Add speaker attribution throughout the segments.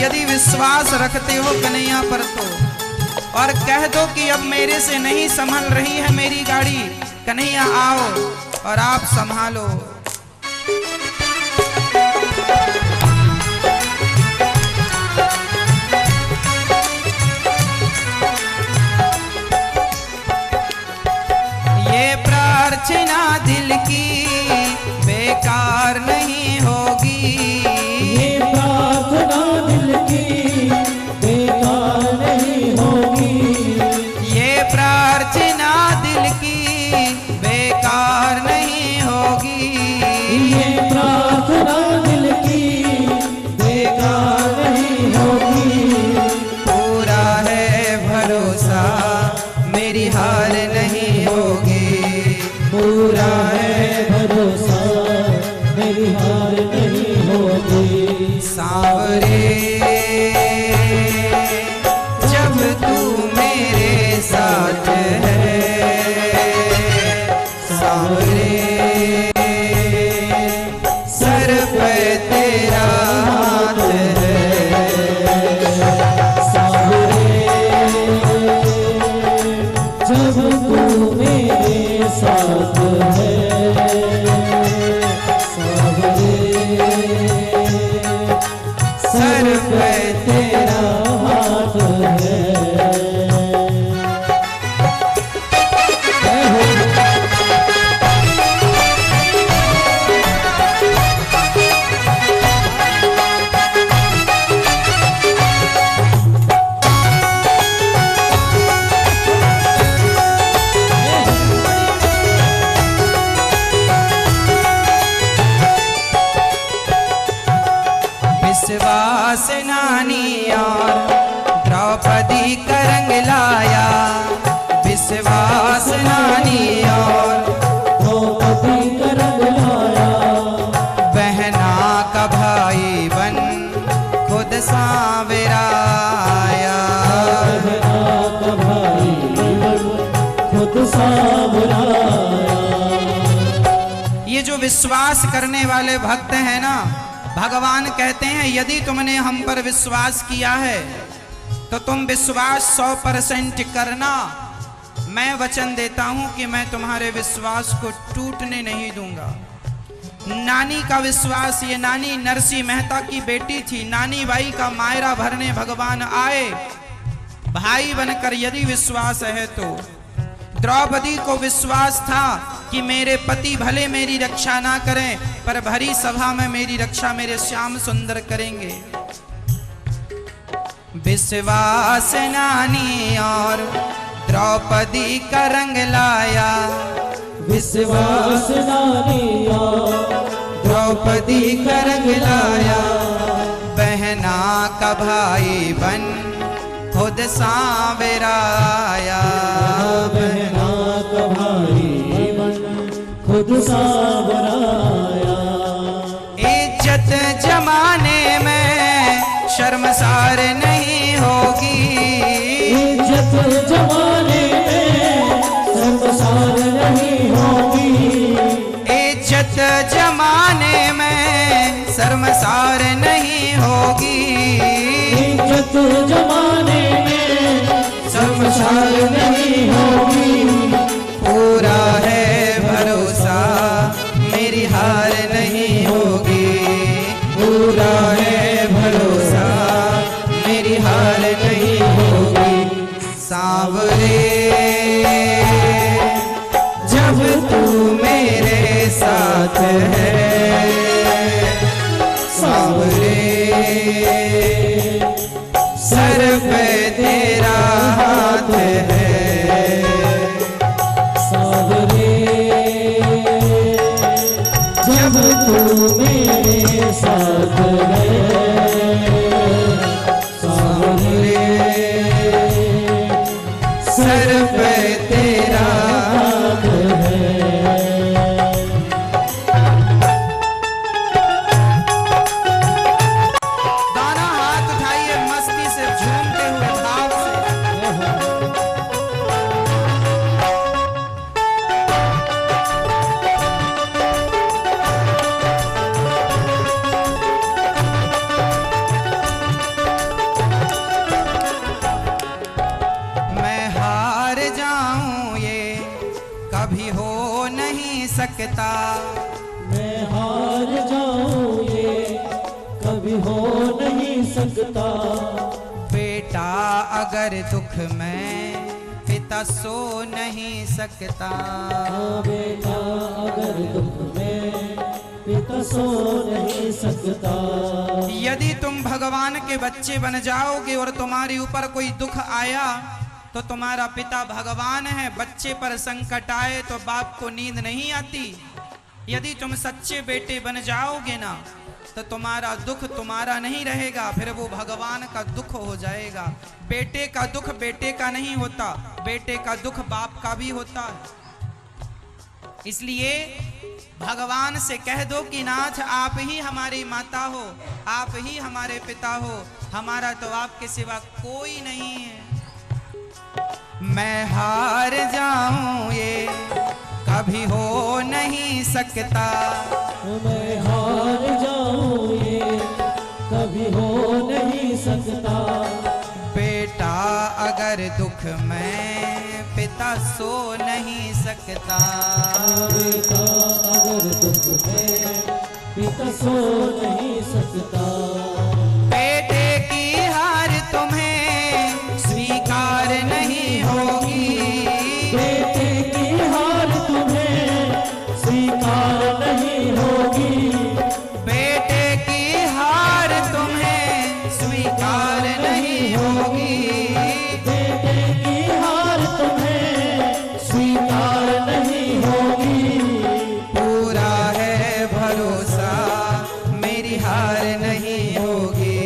Speaker 1: यदि विश्वास रखते हो कन्हैया पर तो, और कह दो कि अब मेरे से नहीं संभल रही है मेरी गाड़ी, कन्हैया आओ और आप संभालो। ये प्रार्थना दिल की बेकार नहीं होगी,
Speaker 2: ये प्रार्थना दिल की बेकार नहीं होगी,
Speaker 1: ये प्रार्थना दिल की बेकार नहीं होगी,
Speaker 2: ये प्रार्थना दिल की बेकार नहीं होगी।
Speaker 1: पूरा है भरोसा मेरी हार नहीं होगी,
Speaker 2: पूरा है भरोसा मेरी हार नहीं होगी।
Speaker 1: सांवरे जब तू मेरे साथ है, सांवरे सर पे तेरा हाथ है,
Speaker 2: सांवरे जब तू मेरे साथ है, सांवरे
Speaker 1: सर पे
Speaker 2: तेरा हाथ है।
Speaker 1: विश्वास नानी और द्रौपदी का रंग लाया, विश्वास नानी और
Speaker 2: द्रौपदी का रंग लाया,
Speaker 1: बहना का भाई बन खुद सांवरा आया,
Speaker 2: बहना का भाई बन खुद सांवरा आया।
Speaker 1: ये जो विश्वास करने वाले भक्त हैं ना, भगवान कहते हैं यदि तुमने हम पर विश्वास किया है तो तुम विश्वास 100% करना, मैं वचन देता हूं कि मैं तुम्हारे विश्वास को टूटने नहीं दूंगा। नानी का विश्वास, ये नानी नरसिंह मेहता की बेटी थी, नानी बाई का मायरा भरने भगवान आए भाई बनकर, यदि विश्वास है तो। द्रौपदी को विश्वास था कि मेरे पति भले मेरी रक्षा ना करें पर भरी सभा में मेरी रक्षा मेरे श्याम सुंदर करेंगे। विश्वास नानी और द्रौपदी का रंग लाया,
Speaker 2: विश्वास नानी और
Speaker 1: द्रौपदी का रंग लाया, बहना का भाई बन खुद सांवरा आया,
Speaker 2: बहना का भाई बन खुद सांवरा आया।
Speaker 1: इज्जत जमाने में शर्मसार नहीं होगी,
Speaker 2: इज्जत जमाने में शर्मसार नहीं होगी,
Speaker 1: इज्जत जमाने में शर्मसार नहीं होगी,
Speaker 2: इज्जत जमाने में शर्मसार नहीं होगी।
Speaker 1: पूरा है भरोसा मेरी हार नहीं होगी, पूरा है भरोसा मेरी हार नहीं होगी। सांवरे जब तू मेरे साथ है, सांवरे सर पे तेरा हाथ है,
Speaker 2: सांवरे जब तू मेरे साथ है, सांवरे
Speaker 1: सर पे तेरा
Speaker 2: हाथ है।
Speaker 1: दाना सकता।
Speaker 2: मैं हार जाऊं ये कभी हो नहीं सकता।
Speaker 1: बेटा अगर दुख में पिता सो नहीं सकता।
Speaker 2: बेटा अगर दुख में पिता सो नहीं सकता।
Speaker 1: यदि तुम भगवान के बच्चे बन जाओगे और तुम्हारे ऊपर कोई दुख आया तो तुम्हारा पिता भगवान है। बच्चे पर संकट आए तो बाप को नींद नहीं आती। यदि तुम सच्चे बेटे बन जाओगे ना तो तुम्हारा दुख तुम्हारा नहीं रहेगा, फिर वो भगवान का दुख हो जाएगा। बेटे का दुख बेटे का नहीं होता, बेटे का दुख बाप का भी होता है। इसलिए भगवान से कह दो कि नाथ आप ही हमारी माता हो, आप ही हमारे पिता हो, हमारा तो आपके सिवा कोई नहीं है। मैं हार जाऊं ये कभी हो नहीं सकता।
Speaker 2: मैं हार जाऊं ये कभी हो नहीं सकता।
Speaker 1: बेटा अगर दुख में पिता सो नहीं सकता।
Speaker 2: बेटा अगर दुख में पिता सो नहीं सकता।
Speaker 1: बेटे की हार तुम्हें स्वीकार नहीं होगी।
Speaker 2: बेटे की हार तुम्हें स्वीकार नहीं होगी।
Speaker 1: बेटे की हार तुम्हें स्वीकार नहीं होगी।
Speaker 2: बेटे की हार तुम्हें स्वीकार नहीं होगी।
Speaker 1: पूरा है भरोसा मेरी हार नहीं होगी।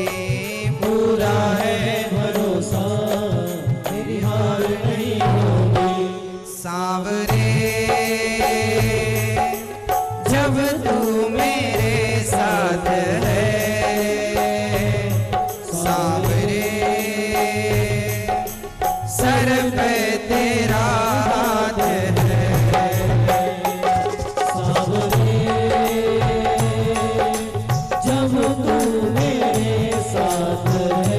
Speaker 2: पूरा है भरोसा मेरी हार नहीं होगी।
Speaker 1: सांवरे जब तू मेरे साथ है, सांवरे सर पे तेरा हाथ है।
Speaker 2: सांवरे जब तू मेरे साथ है।